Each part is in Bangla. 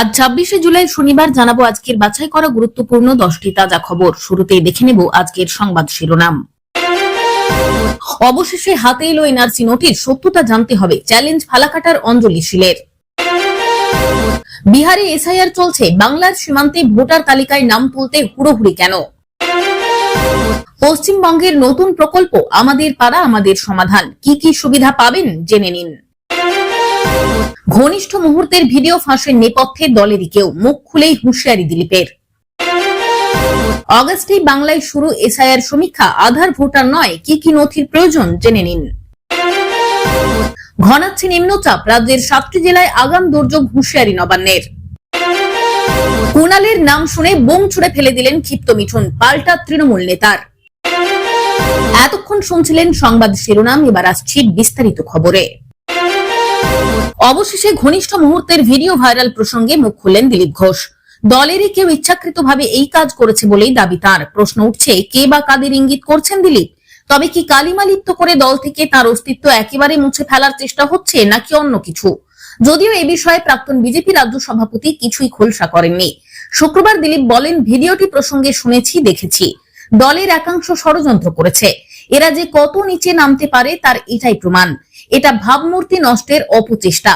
আজ ২৬শে জুলাই শনিবার জানাবো আজকের বাছাই করা গুরুত্বপূর্ণ 10টি তাজা খবর। শুরুতেই দেখে নেব আজকের সংবাদ শিরোনাম। অবশেষে হাতে এলো এনআরসি নোটিশ, সত্যতা জানতে হবে, চ্যালেঞ্জ ফালাকাটার অঞ্জলি শীলের। বিহারে এসআইআর চলছে, বাংলার সীমান্তে ভোটার তালিকায় নাম তুলতে হুড়োহুড়ি কেন? পশ্চিমবঙ্গের নতুন প্রকল্প আমাদের পাড়া আমাদের সমাধান, কি কি সুবিধা পাবেন জেনে নিন। ঘনিষ্ঠ মুহূর্তের ভিডিও ফাঁসের নেপথ্যে দলেরই কেউ, মুখ খুলেই হুঁশিয়ারি দিলীপের। অগাস্টেই বাংলায় শুরু এসআইআর সমীক্ষা, আধার ভোটার নয়, কি কি নথির প্রয়োজন জেনে নিন। ঘনাচ্ছে নিম্নচাপ, রাজ্যের 7টি জেলায় আগাম দুর্যোগ হুঁশিয়ারি নবান্নের। কুণালের নাম শুনে বোম ছুড়ে ফেলে দিলেন ক্ষিপ্ত মিঠুন, পাল্টা তৃণমূল নেতার। এতক্ষণ শুনছিলেন সংবাদ শিরোনাম, এবার আসছি বিস্তারিত খবরে। অবশেষে ঘনিষ্ঠ মুহূর্তের ভিডিও ভাইরাল প্রসঙ্গে মুখ খুললেন দিলীপ ঘোষ। দলেরই কেউ ইচ্ছাকৃতভাবে এই কাজ করেছে বলেই দাবি তার। প্রশ্ন উঠছে, কে বা কাদের ইঙ্গিত করছেন দিলীপ? তবে কি কালিমা লিপ্ত করে দল থেকে তার অস্তিত্ব একেবারে মুছে ফেলার চেষ্টা হচ্ছে, নাকি অন্য কিছু? যদিও এ বিষয়ে প্রাক্তন বিজেপি রাজ্য সভাপতি কিছুই খোলসা করেননি। শুক্রবার দিলীপ বলেন, ভিডিওটি প্রসঙ্গে শুনেছি, দেখেছি। দলের একাংশ ষড়যন্ত্র করেছে। এরা যে কত নিচে নামতে পারে তার এটাই প্রমাণ। এটা ভাবমূর্তি নষ্টের অপচেষ্টা।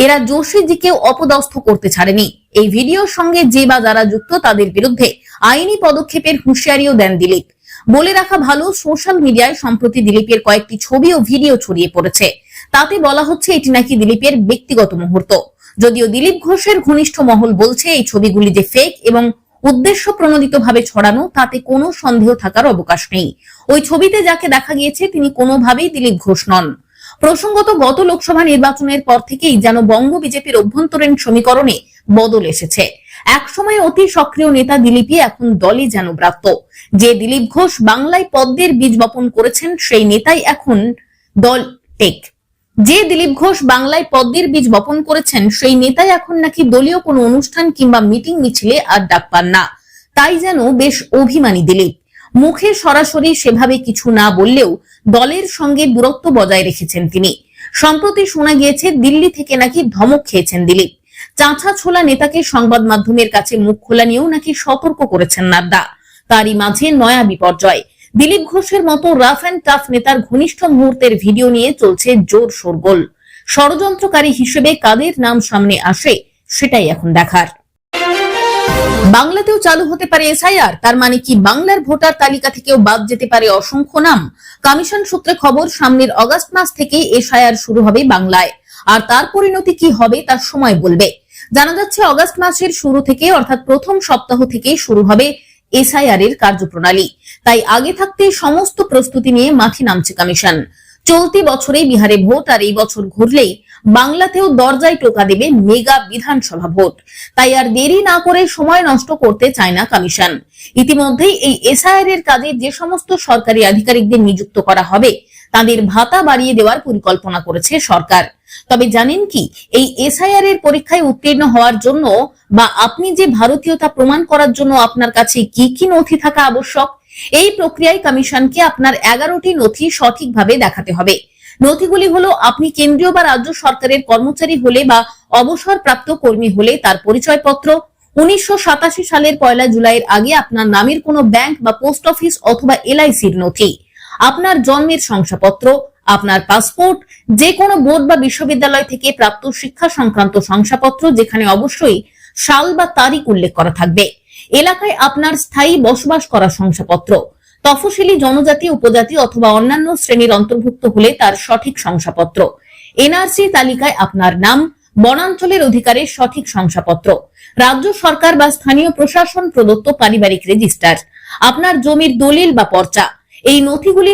এরা জোশীজিকে অপদস্থ করতে ছাড়েনি। এই ভিডিওর সঙ্গে যে বা যারা যুক্ত তাদের বিরুদ্ধে আইনি পদক্ষেপের হুঁশিয়ারিও দেন দিলীপ। বলে রাখা ভালো, সোশ্যাল মিডিয়ায় সম্প্রতি দিলীপের কয়েকটি ছবি ও ভিডিও ছড়িয়ে পড়েছে। তাতে বলা হচ্ছে এটি নাকি দিলীপের ব্যক্তিগত মুহূর্ত। যদিও দিলীপ ঘোষের ঘনিষ্ঠ মহল বলছে এই ছবিগুলি যে ফেক এবং উদ্দেশ্য প্রণোদিতভাবে ছড়ানো, তাতে কোনো সন্দেহ থাকার অবকাশ নেই। ওই ছবিতে যাকে দেখা গিয়েছে তিনি কোনোভাবেই দিলীপ ঘোষ নন। প্রসঙ্গত, গত লোকসভা নির্বাচনের পর থেকেই যেন বঙ্গ বিজেপির অভ্যন্তরীণ সমীকরণে বদল এসেছে। একসময় অতি সক্রিয় নেতা দিলীপই এখন দলই যেন ব্রাত্য। যে দিলীপ ঘোষ বাংলায় পদ্মের বীজ বপন করেছেন সেই নেতাই এখন দল টেক। যে দিলীপ ঘোষ বাংলায় পদ্মের বীজ বপন করেছেন সেই নেতাই এখন নাকি দলীয় কোনো অনুষ্ঠান কিংবা মিটিং মিছিলে আর ডাক পান না। তাই যেন বেশ অভিমানী দিলীপ। মুখে সরাসরি সেভাবে কিছু না বললেও দলের সঙ্গে দূরত্ব বজায় রেখেছেন তিনি। সম্প্রতি শোনা গিয়েছে দিল্লি থেকে নাকি ধমক খেয়েছেন দিলীপ। চাঁচা ছোলা নেতাকে সংবাদ মাধ্যমের কাছে মুখ খোলা নিয়েও নাকি সতর্ক করেছেন নাড্ডা। তারই মাঝে নয়া বিপর্যয়। দিলীপ ঘোষের মতো রাফ অ্যান্ড টাফ নেতার ঘনিষ্ঠ মুহূর্তের ভিডিও নিয়ে চলছে জোর শোরগোল। ষড়যন্ত্রকারী হিসেবে কাদের নাম সামনে আসে সেটাই এখন দেখার। বাংলাতেও চালু হতে পারে এসআইআর, তার মানে কি বাংলার ভোটার তালিকা থেকেও বাদ যেতে পারে অসংখ্য নাম? কমিশন সূত্রে খবর, সামনের অগাস্ট মাস থেকে এসআইআর শুরু হবে বাংলায়। আর তার পরিণতি কি হবে তার সময় বলবে। জানা যাচ্ছে অগাস্ট মাসের শুরু থেকে, অর্থাৎ প্রথম সপ্তাহ থেকে শুরু হবে এসআইআর এর কার্যপ্রণালী। তাই আগে থাকতে সমস্ত প্রস্তুতি নিয়ে মাঠে নামছে কমিশন। চলতি বছরে বিহারে ভোট, আর এই বছর ঘুরলেই বাংলাতেও দরজায় টোকা দেবে মেগা বিধানসভা ভোট। তাই আর দেরি না করে সময় নষ্ট করতে চায় না কমিশন। ইতিমধ্যেই এই এসআইআর এর কাজে যে সমস্ত সরকারি আধিকারিকদের নিযুক্ত করা হবে তাদের ভাতা বাড়িয়ে দেওয়ার পরিকল্পনা করেছে সরকার। তবে জানেন কি, এই এসআইআর এর পরীক্ষায় উত্তীর্ণ হওয়ার জন্য বা আপনি যে ভারতীয়তা প্রমাণ করার জন্য আপনার কাছে কি কি নথি থাকা আবশ্যক? এই প্রক্রিয়ায় কমিশনকে আপনার 11টি নথি সঠিকভাবে দেখাতে হবে। নথিগুলি হলো, আপনি কেন্দ্রীয় বা রাজ্য সরকারের কর্মচারী হলে বা অবসরপ্রাপ্ত কর্মী হলে তার পরিচয়পত্র, 1987 সালের 1 জুলাইয়ের আগে আপনার নামের কোনো ব্যাংক বা পোস্ট অফিস অথবা এলআইসির নথি, আপনার জন্মের শংসাপত্র, আপনার পাসপোর্ট, যে কোনো বোর্ড বা বিশ্ববিদ্যালয় থেকে প্রাপ্ত শিক্ষা সংক্রান্ত শংসাপত্র যেখানে অবশ্যই সাল বা তারিখ উল্লেখ করা থাকবে, এলাকায় আপনার স্থায়ী বসবাস করা শংসাপত্র, তফসিলি জনজাতি, উপজাতি অথবা অন্যান্য শ্রেণীর অন্তর্ভুক্ত হলে তার সঠিক শংসাপত্র, এনআরসি তালিকায় আপনার নাম, বনাঞ্চলের অধিকারের সঠিক শংসাপত্র, রাজ্য সরকার বা স্থানীয় প্রশাসন প্রদত্ত পারিবারিক রেজিস্টার, আপনার জমির দলিল বা পর্চা। এই নথিগুলি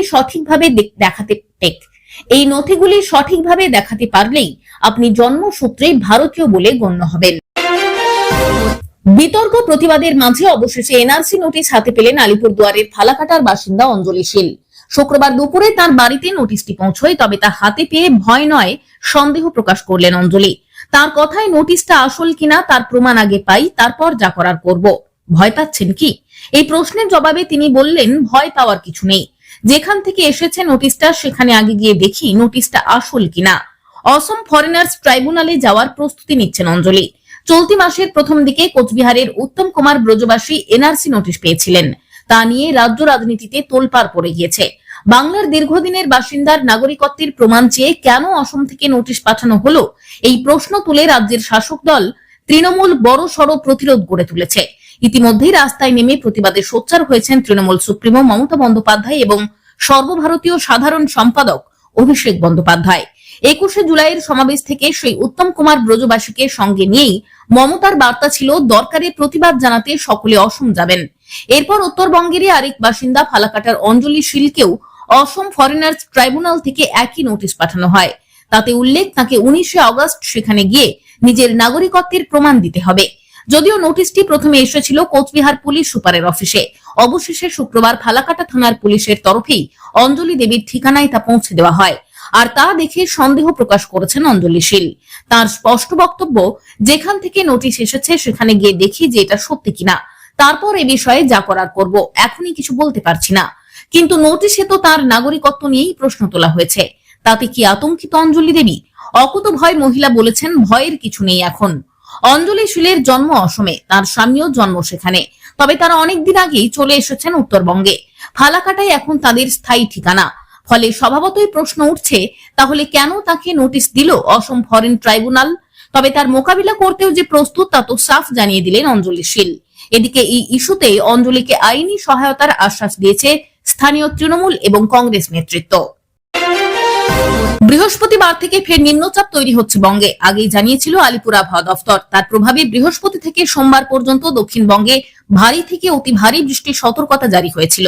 সঠিকভাবে দেখাতে পারলেই আপনি জন্মসূত্রে ভারতীয় বলে গণ্য হবেন। বিতর্ক প্রতিবাদের মাঝে অবশেষে এনআরসি নোটিশ হাতে পেলেন আলিপুরদুয়ারের ফালাকাটার বাসিন্দা অঞ্জলি শীল। শুক্রবার দুপুরে তার বাড়িতে নোটিশটি পৌঁছয়। তবে তা হাতে পেয়ে ভয় নয়, সন্দেহ প্রকাশ করলেন অঞ্জলি। তার কথায় নোটিশটা আসল কিনা তার প্রমাণ আগে পাই, তারপর যা করার করব। ভয় পাচ্ছেন কি? এই প্রশ্নের জবাবে তিনি বললেন, ভয় পাওয়ার কিছু নেই। যেখান থেকে এসেছে নোটিশটা সেখানে আগে গিয়ে দেখি নোটিশটা আসল কিনা। অসম ফরেনার্স ট্রাইব্যুনালে যাওয়ার প্রস্তুতি নিচ্ছেন অঞ্জলি। চলতি মাসের প্রথম দিকে কোচবিহারের উত্তম কুমার ব্রজবাসী এনআরসি নোটিশ পেয়েছিলেন। তা নিয়ে রাজ্য রাজনীতিতে তোলপাড় পড়ে গিয়েছে। বাংলার দীর্ঘদিনের বাসিন্দার নাগরিকত্বের প্রমাণ চেয়ে কেন অসম থেকে নোটিশ পাঠানো হলো, এই প্রশ্ন তুলে রাজ্যের শাসক দল তৃণমূল বড়সড় প্রতিরোধ গড়ে তুলেছে। ইতিমধ্যেই রাস্তায় নেমে প্রতিবাদে সোচ্চার হয়েছেন তৃণমূল সুপ্রিমো মমতা বন্দ্যোপাধ্যায় এবং সর্বভারতীয় সাধারণ সম্পাদক অভিষেক বন্দ্যোপাধ্যায়। 21শে জুলাইয়ের সমাবেশ থেকে সেই উত্তম কুমার ব্রজবাসীকে সঙ্গে নিয়েই মমতার বার্তা ছিল, দরকারে প্রতিবাদ জানাতে সকলে অসম যাবেন। এরপর উত্তরবঙ্গেরই আরেক বাসিন্দা ফালাকাটার অঞ্জলি শীলকেও অসম ফরেনার্স ট্রাইব্যুনাল থেকে একই নোটিশ পাঠানো হয়। তাতে উল্লেখ, তাকে 19শে অগস্ট সেখানে গিয়ে নিজের নাগরিকত্বের প্রমাণ দিতে হবে। যদিও নোটিশটি প্রথমে এসেছিল কোচবিহার পুলিশ সুপারের অফিসে, অবশেষে শুক্রবার ফালাকাটা থানার পুলিশের তরফেই অঞ্জলি দেবীর ঠিকানায় তা পৌঁছে দেওয়া হয়। আর তা দেখে সন্দেহ প্রকাশ করেছেন অঞ্জলি শীল। তার স্পষ্ট বক্তব্য, যেখান থেকে নোটিশ এসেছে সেখানে গিয়ে দেখি যে এটা সত্যি কিনা, তারপর এ বিষয়ে যা করার করব, এখনই কিছু বলতে পারছি না। কিন্তু নোটিশে তো তার নাগরিকত্ব নিয়েই প্রশ্ন তোলা হয়েছে, তাতে কি আতঙ্কিত অঞ্জলি দেবী? অকুত ভয় মহিলা বলেছেন, ভয়ের কিছু নেই এখন। অঞ্জলি শীলের জন্ম অসমে, তার স্বামীও জন্ম সেখানে, তবে তারা অনেকদিন আগেই চলে এসেছেন উত্তরবঙ্গে। ফালাকাটাই এখন তাদের স্থায়ী ঠিকানা। ফলে স্বভাবতই প্রশ্ন উঠছে, তাহলে কেন তাকে নোটিশ দিল অসম ফরেন ট্রাইব্যুনাল? তবে তার মোকাবিলা করতেও যে প্রস্তুত তা তো সাফ জানিয়ে দিলেন অঞ্জলি শীল। এদিকে এই ইস্যুতে অঞ্জলিকে আইনি সহায়তার আশ্বাস দিয়েছে স্থানীয় তৃণমূল এবং কংগ্রেস নেতৃত্ব। বৃহস্পতিবার থেকে ফের নিম্নচাপ তৈরি হচ্ছে বঙ্গে। আগেই জানিয়েছিল আলিপুর আবহাওয়া দফতর। তার প্রভাবে বৃহস্পতি থেকে সোমবার পর্যন্ত দক্ষিণবঙ্গে ভারী থেকে অতি ভারী বৃষ্টির সতর্কতা জারি হয়েছিল।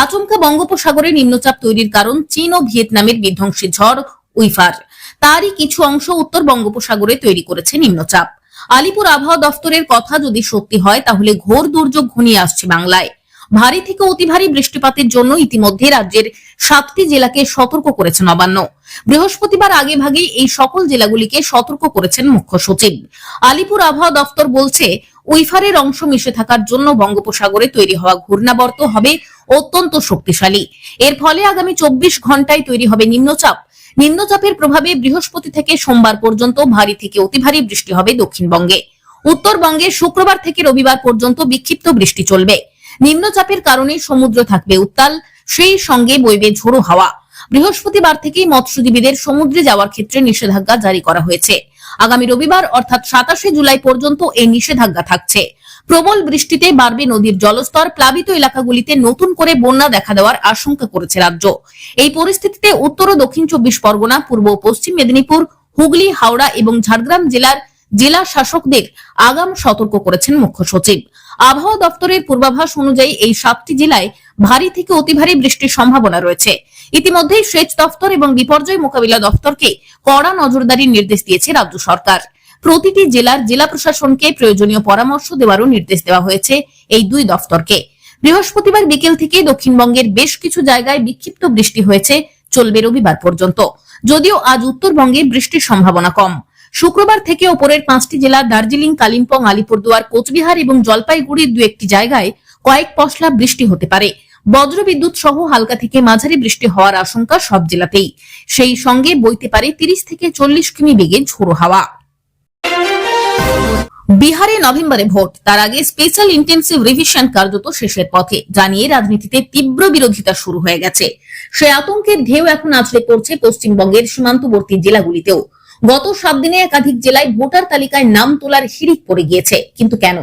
আচমকা বঙ্গোপসাগরে নিম্নচাপ তৈরির কারণ চীন ও ভিয়েতনামের বিধ্বংসী ঝড় উইফার। তারই কিছু অংশ উত্তর বঙ্গোপসাগরে তৈরি করেছে নিম্নচাপ। আলিপুর আবহাওয়া দফতরের কথা যদি সত্যি হয়, তাহলে ঘোর দুর্যোগ ঘনিয়ে আসছে বাংলায়। ভারী থেকে অতি ভারী বৃষ্টিপাতের জন্য ইতিমধ্যে রাজ্যের 7টি জেলাকে সতর্ক করেছে নবান্ন। বৃহস্পতিবার আগে ভাগেই এই সকল জেলাগুলিকে সতর্ক করেছেন মুখ্য সচিব। আলিপুর আবহাওয়া দফতর বলছে, উইফারের অংশ মিশে থাকার জন্য বঙ্গোপসাগরে তৈরি হওয়া ঘূর্ণাবর্ত হবে অত্যন্ত শক্তিশালী। এর ফলে আগামী 24 ঘন্টায় তৈরি হবে নিম্নচাপ। নিম্নচাপের প্রভাবে বৃহস্পতি থেকে সোমবার পর্যন্ত ভারী থেকে অতি ভারী বৃষ্টি হবে দক্ষিণবঙ্গে। উত্তরবঙ্গে শুক্রবার থেকে রবিবার পর্যন্ত বিক্ষিপ্ত বৃষ্টি চলবে। নিম্নচাপের কারণে সমুদ্র থাকবে উত্তাল, সেই সঙ্গে বইবে ঝোড়ো হাওয়া। বৃহস্পতিবার থেকেই মৎস্যজীবীদের সমুদ্রে যাওয়ার ক্ষেত্রে নিষেধাজ্ঞা জারি করা হয়েছে। আগামী রবিবার অর্থাৎ 27শে জুলাই পর্যন্ত এই নিষেধাজ্ঞা থাকছে। প্রবল বৃষ্টিতে বাড়বে নদীর জলস্তর, প্লাবিত এলাকাগুলিতে নতুন করে বন্যা দেখা দেওয়ার আশঙ্কা করেছে রাজ্য। এই পরিস্থিতিতে উত্তর ও দক্ষিণ 24 পরগনা, পূর্ব ও পশ্চিম মেদিনীপুর, হুগলি, হাওড়া এবং ঝাড়গ্রাম জেলার জেলা শাসকদের আগাম সতর্ক করেছেন মুখ্য সচিব। আবহাওয়া দপ্তরের পূর্বাভাস অনুযায়ী এই 7টি জেলায় ভারী থেকে অতি ভারী বৃষ্টির সম্ভাবনা রয়েছে। ইতিমধ্যেই সেচ দফতর এবং বিপর্যয় মোকাবিলা দফতরকে কড়া নজরদারির নির্দেশ দিয়েছে রাজ্য সরকার। প্রতিটি জেলার জেলা প্রশাসনকে প্রয়োজনীয় পরামর্শ দেওয়ারও নির্দেশ দেওয়া হয়েছে এই দুই দফতরকে। বৃহস্পতিবার বিকেল থেকে দক্ষিণবঙ্গের বেশ কিছু জায়গায় বিক্ষিপ্ত বৃষ্টি হয়েছে, চলবে রবিবার পর্যন্ত। যদিও আজ উত্তরবঙ্গে বৃষ্টির সম্ভাবনা কম। শুক্রবার থেকে ওপরের 5টি জেলা দার্জিলিং, কালিম্পং, আলিপুরদুয়ার, কোচবিহার এবং জলপাইগুড়ির 2-1টি জায়গায় কয়েক পশলা বৃষ্টি হতে পারে। বজ্রবিদ্যুৎ সহ হালকা থেকে মাঝারি বৃষ্টি হওয়ার আশঙ্কা সব জেলাতেই। সেই সঙ্গে বইতে পারে 30 থেকে 40 কিমি বেগে ঝোড়ো হাওয়া। বিহারে নভেম্বরে ভোট, তার আগে স্পেশাল ইন্টেন্সিভ রিভিশন কার্যত শেষের পথে, জানিয়ে রাজনীতিতে তীব্র বিরোধিতা শুরু হয়ে গেছে। সে আতঙ্কের ঢেউ এখন আছড়ে পড়ছে পশ্চিমবঙ্গের সীমান্তবর্তী জেলাগুলিতেও। গত 7 দিনে একাধিক জেলায় ভোটার তালিকায় নাম তোলার হিড়িক পড়ে গিয়েছে। কিন্তু কেন?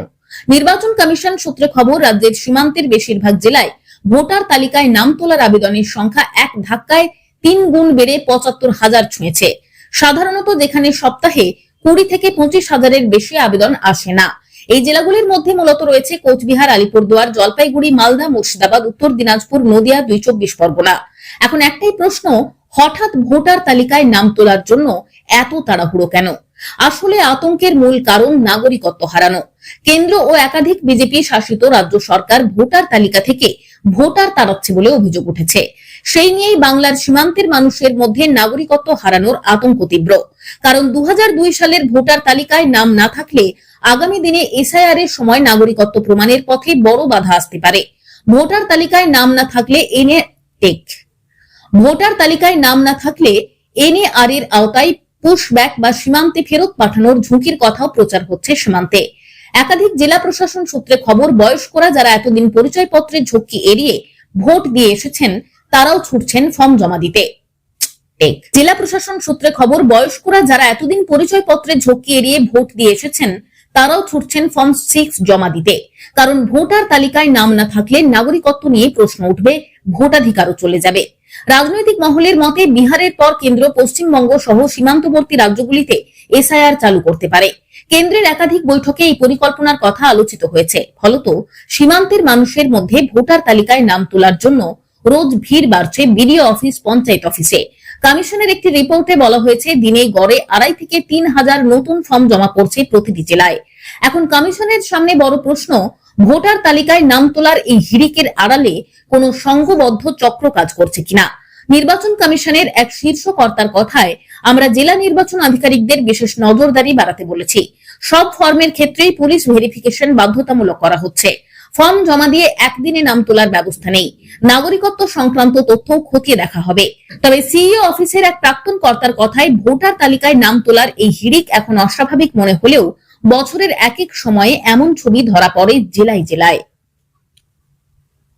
নির্বাচন কমিশন সূত্রে খবর, রাজ্যের সীমান্তের বেশিরভাগ জেলায় ভোটার তালিকায় নাম তোলার আবেদনের সংখ্যা এক ধাক্কায় 3 গুণ বেড়ে 75,000 ছুঁয়েছে। সাধারণত যেখানে সপ্তাহে 20 থেকে 25,000-এর বেশি আবেদন আসে না। এই জেলাগুলির মধ্যে মূলত রয়েছে কোচবিহার, আলিপুরদুয়ার, জলপাইগুড়ি, মালদা, মুর্শিদাবাদ, উত্তর দিনাজপুর, নদিয়া, 24 পরগনা। এখন একটাই প্রশ্ন, হঠাৎ ভোটার তালিকায় নাম তোলার জন্য এত তাড়াহুড়ো কেন? আসলে আতঙ্কের মূল কারণ নাগরিকত্ব হারানো। কেন্দ্র ও একাধিক বিজেপি শাসিত রাজ্য সরকার ভোটার তালিকা থেকে ভোটার তাড়াচ্ছে বলে অভিযোগ উঠেছে। সেই নিয়েই বাংলার সীমান্তের মানুষের মধ্যে নাগরিকত্ব হারানোর আতঙ্ক তীব্র। কারণ 2002 সালের ভোটার তালিকায় নাম না থাকলে আগামী দিনে এসআইআর এর সময় নাগরিকত্ব প্রমাণের পথে বড় বাধা আসতে পারে। ভোটার তালিকায় নাম না থাকলে এনআরআর এর আওতায় পুশব্যাক বা সীমান্তে ফেরত পাঠানোর ঝুঁকির কথাও প্রচার হচ্ছে সীমান্তে। একাধিক জেলা প্রশাসন সূত্রে খবর, বয়স্করা যারা এতদিন পরিচয়পত্রের ঝুঁকি এড়িয়ে ভোট দিয়ে এসেছেন তারাও ছুটছেন ফর্ম জমা দিতে। জেলা প্রশাসন সূত্রে খবর, বয়স্করা যারা এতদিন পরিচয়পত্রের ঝুঁকি এড়িয়ে ভোট দিয়ে এসেছেন তারাও ছুটছেন ফর্ম 6 জমা দিতে। কারণ ভোটার তালিকায় নাম না থাকলে নাগরিকত্ব নিয়ে প্রশ্ন উঠবে, ভোটাধিকারও চলে যাবে। রাজনৈতিক মহলের মতে বিহারের পর কেন্দ্র পশ্চিমবঙ্গ সহ সীমান্তবর্তী রাজ্যগুলিতে এসআইআর চালু করতে পারে। কেন্দ্রের একাধিক বৈঠকে এই পরিকল্পনার কথা আলোচিত হয়েছে। ফলত সীমান্তের মানুষের মধ্যে ভোটার তালিকায় নাম তোলার জন্য রোজ ভিড় বাড়ছে বিডিও অফিস, পঞ্চায়েত অফিসে। কমিশনের একটি রিপোর্টে বলা হয়েছে, দিনে গড়ে 2.5 থেকে 3,000 নতুন ফর্ম জমা পড়ছে প্রতিটি জেলায়। এখন কমিশনের সামনে বড় প্রশ্ন, ভোটার তালিকায় নাম তোলার এই হিড়িকের আড়ালে কোনো সংঘবদ্ধ চক্র কাজ করছে কিনা। নির্বাচন কমিশনের এক শীর্ষ কর্তার কথায়, আমরা জেলা নির্বাচন আধিকারিকদের বিশেষ নজরদারি বাড়াতে বলেছি। সব ফর্মের ক্ষেত্রেই পুলিশ ভেরিফিকেশন বাধ্যতামূলক করা হচ্ছে। ফর্ম জমা দিয়ে একদিনে নাম তোলার ব্যবস্থা নেই। নাগরিকত্ব সংক্রান্ত তথ্য খতিয়ে দেখা হবে। তবে সিইও অফিসের এক প্রাক্তন কর্তার কথায়, ভোটার তালিকায় নাম তোলার এই হিড়িক এখন অস্বাভাবিক মনে হলেও বছরের এক এক সময়ে এমন ছবি ধরা পড়ে জেলায় জেলায়।